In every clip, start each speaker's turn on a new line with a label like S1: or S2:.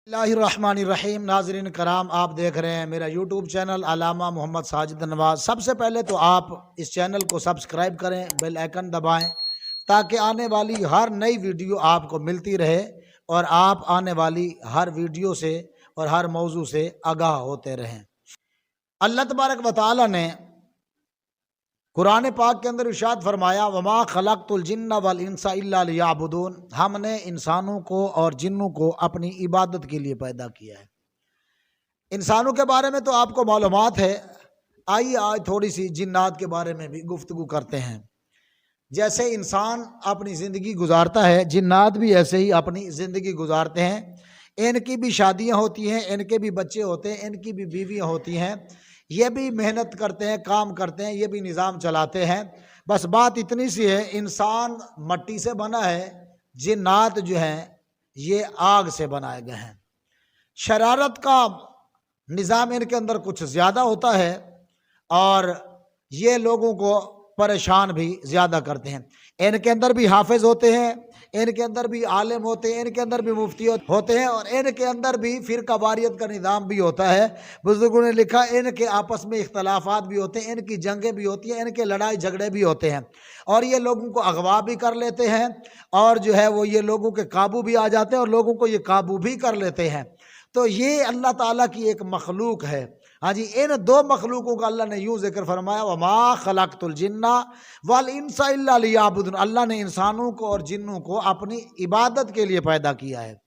S1: बिस्मिल्लाहिर्रहमानिर्रहीम। नाज़रीन करام, आप देख रहे हैं मेरा यूट्यूब चैनल अल्लामा मोहम्मद साजिद नवाज़। सबसे पहले तो आप इस चैनल को सब्सक्राइब करें, बेल आइकन दबाएं ताकि आने वाली हर नई वीडियो आपको मिलती रहे और आप आने वाली हर वीडियो से और हर मौजू से आगाह होते रहें। अल्लाह तबारक व तआला ने कुरान पाक के अंदर इरशाद फरमाया, वमा खलक़तुल जिन्ना वल इंसा इल्ला लियअबुदून। हमने इंसानों को और जिन्नों को अपनी इबादत के लिए पैदा किया है। इंसानों के बारे में तो आपको मालूमात है। आइए आज थोड़ी सी जिन्नात के बारे में भी गुफ्तगू करते हैं। जैसे इंसान अपनी ज़िंदगी गुजारता है, जिन्नात भी ऐसे ही अपनी ज़िंदगी गुजारते हैं। इनकी भी शादियाँ होती हैं, इनके भी बच्चे होते हैं, इनकी भी बीवियाँ होती हैं। ये भी मेहनत करते हैं, काम करते हैं, ये भी निज़ाम चलाते हैं। बस बात इतनी सी है, इंसान मट्टी से बना है, जिन्नात जो हैं ये आग से बनाए गए हैं। शरारत का निज़ाम इनके अंदर कुछ ज़्यादा होता है और ये लोगों को परेशान भी ज़्यादा करते हैं। इनके अंदर भी हाफिज़ होते हैं, इनके अंदर भी आलिम होते हैं, इनके अंदर भी मुफ्ती होते हैं और इनके अंदर भी फ़िरका वारियत का निज़ाम भी होता है। बुज़ुर्गों ने लिखा, इनके आपस में इख्तलाफात भी होते हैं, इनकी जंगें भी होती हैं, इनके लड़ाई झगड़े भी होते हैं और ये लोगों को अगवा भी कर लेते हैं और जो है वो ये लोगों के काबू भी आ जाते हैं और लोगों को ये काबू भी कर लेते हैं। तो ये अल्लाह ताला की एक मखलूक है। हाँ जी, इन दो मखलूकों का अल्लाह ने यूँ ज़िक्र फरमाया, वमा खलक़तुल जिन्ना वल इंसा इल्ला लियअबुदून। अल्लाह ने इंसानों को और जिन्नों को अपनी इबादत के लिए पैदा किया है।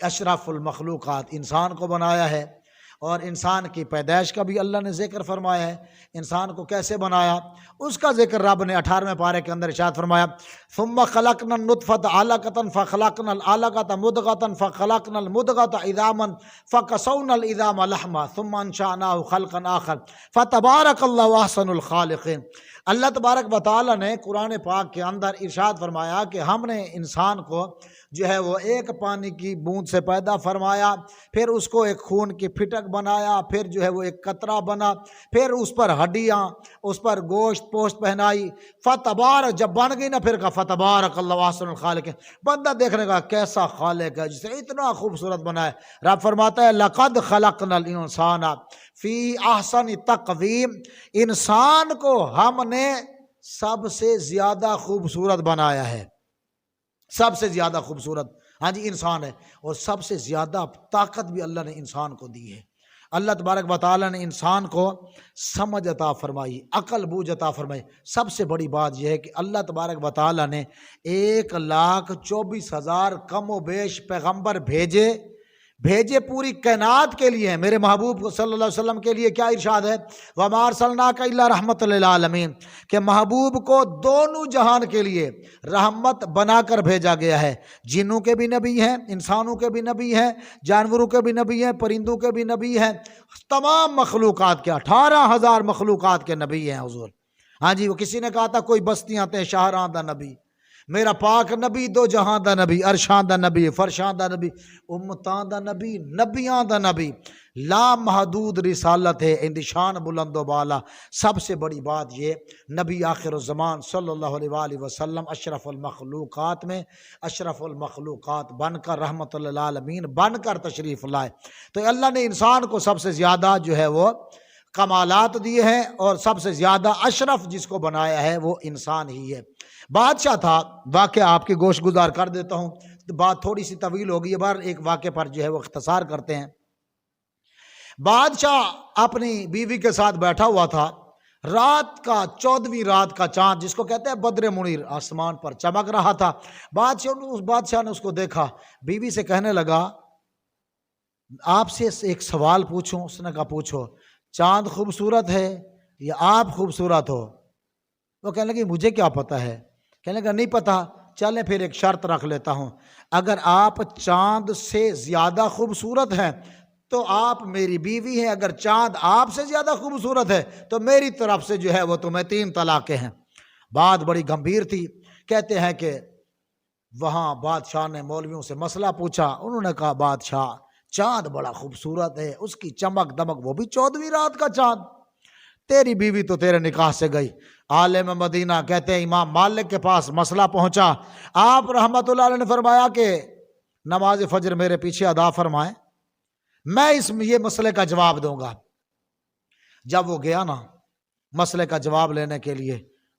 S1: अशरफुल मखलूक़ात इंसान को बनाया है और इंसान की पैदाइश का भी अल्लाह ने ज़िक्र फरमाया है। इंसान को कैसे बनाया उसका ज़िक्र रब ने 18वें पारे के अंदर इरशाद फरमाया, सुम्मा खलक़नल नुत्फ़त अलक़तन फ़खलक़नल अलक़त मुदग़तन फ़खलक़नल मुदग़त इज़ामन फ़कसौनल इज़ाम लहमा सुम्मा अंशअनाहु ख़ल्क़न आख़र फ़तबारकल्लाहु अहसनुल ख़ालिक़ीन। अल्लाह तबारक व तआला ने कुरान पाक के अंदर इरशाद फरमाया कि हमने इंसान को जो है वो एक पानी की बूंद से पैदा फरमाया, फिर उसको एक खून की फिटक बनाया, फिर जो है वो एक कतरा बना, फिर उस पर हड्डियाँ, उस पर गोश्त पोस्ट पहनाई। फ़तबारक, जब बन गई ना फिर कहा फ़तबारकल्लाहु अहसनुल ख़ालिक़ीन। बंदा देखने का कैसा खालिक है जिसे इतना खूबसूरत बनाए। रब फरमाता है, लक़द ख़लक़नल इंसाना फ़ी अहसनि तक़वीम। इंसान को हमने सबसे ज़्यादा खूबसूरत बनाया है, सबसे ज़्यादा खूबसूरत हाँ जी इंसान है और सबसे ज़्यादा ताकत भी अल्लाह ने इंसान को दी है। अल्लाह तबारक व तआला ने इंसान को समझ अता फरमाई, अकल बूझ अता फरमाई। सबसे बड़ी बात यह है कि अल्लाह तबारक व तआला ने 1,24,000 कम व बेश पैगम्बर भेजे पूरी कायनात के लिए हैं। मेरे महबूब सल्लल्लाहु अलैहि वसल्लम के लिए क्या इरशाद है, वमा अरसलनाका इल्ला रहमतल लिल आलमीन, कि महबूब को दोनों जहान के लिए रहमत बनाकर भेजा गया है। जिन्नों के भी नबी हैं, इंसानों के भी नबी हैं, जानवरों के भी नबी हैं, परिंदों के भी नबी हैं, तमाम मखलूक़ात के 18,000 मखलूक़ात के नबी हैं हुज़ूर। हाँ जी, वो किसी ने कहा था कोई बस्तियाँ थे शाहरां दा नबी, मेरा पाक नबी दो जहां दा नबी, अरशां दा नबी, फरशां दा नबी, उम्मतां दा नबी, नबियां दा नबी, ला महदूद रिसालत है, इंदिशान बुलंदो बाला। सबसे बड़ी बात ये, नबी आखिर ज़मान सल्लल्लाहु अलैहि वसल्लम अशरफुल मखलूक़ात में अशरफुल मखलूक़ात बनकर रहमतुल लिल आलमीन बनकर तशरीफ़ लाए। तो अल्लाह ने इंसान को सबसे ज़्यादा जो है वो कमालात दिए हैं और सबसे ज़्यादा अशरफ जिसको बनाया है वो इंसान ही है। बादशाह था, वाक़या आपकी गोश गुजार कर देता हूँ, तो बात थोड़ी सी तवील होगी, ये बार एक वाक़े पर जो है वो इख्तिसार करते हैं। बादशाह अपनी बीवी के साथ बैठा हुआ था, रात का 14वीं रात का चाँद जिसको कहते हैं बद्र मुनीर आसमान पर चमक रहा था। बादशाह ने उसको देखा, बीवी से कहने लगा, आपसे एक सवाल पूछूं? उसने कहा पूछो। चाँद खूबसूरत है या आप खूबसूरत हो? वो कहने लगी मुझे क्या पता है। कहने लगा नहीं पता, चलें फिर एक शर्त रख लेता हूँ, अगर आप चाँद से ज़्यादा खूबसूरत हैं तो आप मेरी बीवी हैं, अगर चाँद आपसे ज़्यादा खूबसूरत है तो मेरी तरफ से जो है वो तुम्हें 3 तलाक़ें हैं। बात बड़ी गंभीर थी। कहते हैं कि वहाँ बादशाह ने मौलवियों से मसला पूछा। उन्होंने कहा बादशाह चाँद बड़ा खूबसूरत है, उसकी चमक दमक, वो भी 14वीं रात का चाँद। तेरी बीवी तो तेरे निकाह से गई। आलिम मदीना कहते हैं इमाम मालिक के पास मसला पहुंचा। आप रहमतुल्लाह अलैह ने फरमाया कि نماز فجر میرے پیچھے ادا فرمائیں، میں یہ مسئلے کا جواب دوں گا۔ جب وہ گیا نا مسئلے کا جواب لینے کے لیے،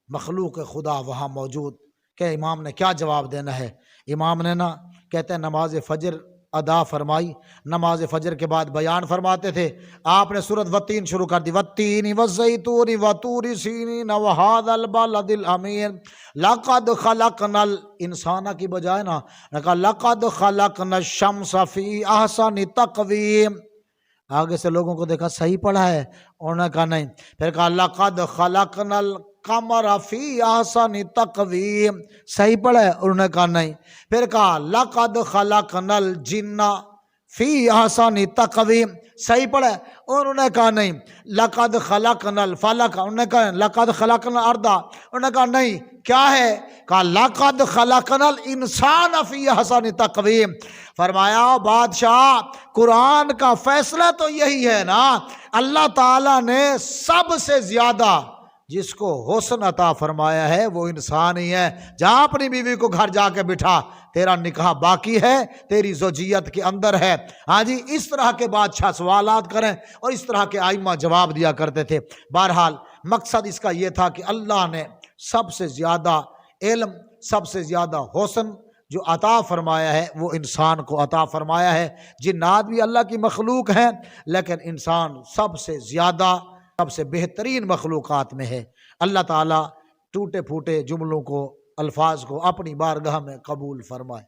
S1: مخلوق خدا وہاں موجود، کہ امام نے کیا جواب دینا ہے؟ امام نے نا کہتے ہیں نماز فجر ادا فرمائی، نماز فجر کے بعد بیان فرماتے تھے، آپ نے سورۃ والتین شروع کر دی، والتین والزیتون وطور سینین وہذا البلد الامین لقد خلقنا الانسان کی بجائے نا کہا لقد خلقنا الشمس فی احسن تقویم۔ آگے سے لوگوں کو دیکھا صحیح پڑھا ہے، انہوں نے کہا نہیں، پھر کہا لقد خلقنا القمر فی احسن تقویم، صحیح پڑھا ہے، انہوں نے کہا نہیں، پھر کہا لقد خلقنا الجن فی احسن تقویم، صحیح پڑھا ہے، انہوں نے کہا نہیں، لقد خلقنا الفلق، انہوں نے کہا لقد خلقنا الارض، انہوں نے کہا نہیں، کیا ہے؟ کہا لقد خلقنا الانسان فی احسن تقویم۔ فرمایا بادشاہ قرآن کا فیصلہ تو یہی ہے نا، اللہ تعالیٰ نے سب سے زیادہ جس کو حسن عطا فرمایا ہے وہ انسان ہی ہے۔ جہاں اپنی بیوی کو گھر جا کے بٹھا، تیرا نکاح باقی ہے، تیری زوجیت کے اندر ہے۔ ہاں جی، اس طرح کے بادشاہ سوالات کریں اور اس طرح کے ائمہ جواب دیا کرتے تھے۔ بہرحال مقصد اس کا یہ تھا کہ اللہ نے سب سے زیادہ علم، سب سے زیادہ حسن جو عطا فرمایا ہے وہ انسان کو عطا فرمایا ہے۔ جنات بھی اللہ کی مخلوق ہیں، لیکن انسان سب سے زیادہ، سب سے بہترین مخلوقات میں ہے۔ اللہ تعالیٰ ٹوٹے پھوٹے جملوں کو، الفاظ کو اپنی بارگاہ میں قبول فرمائے۔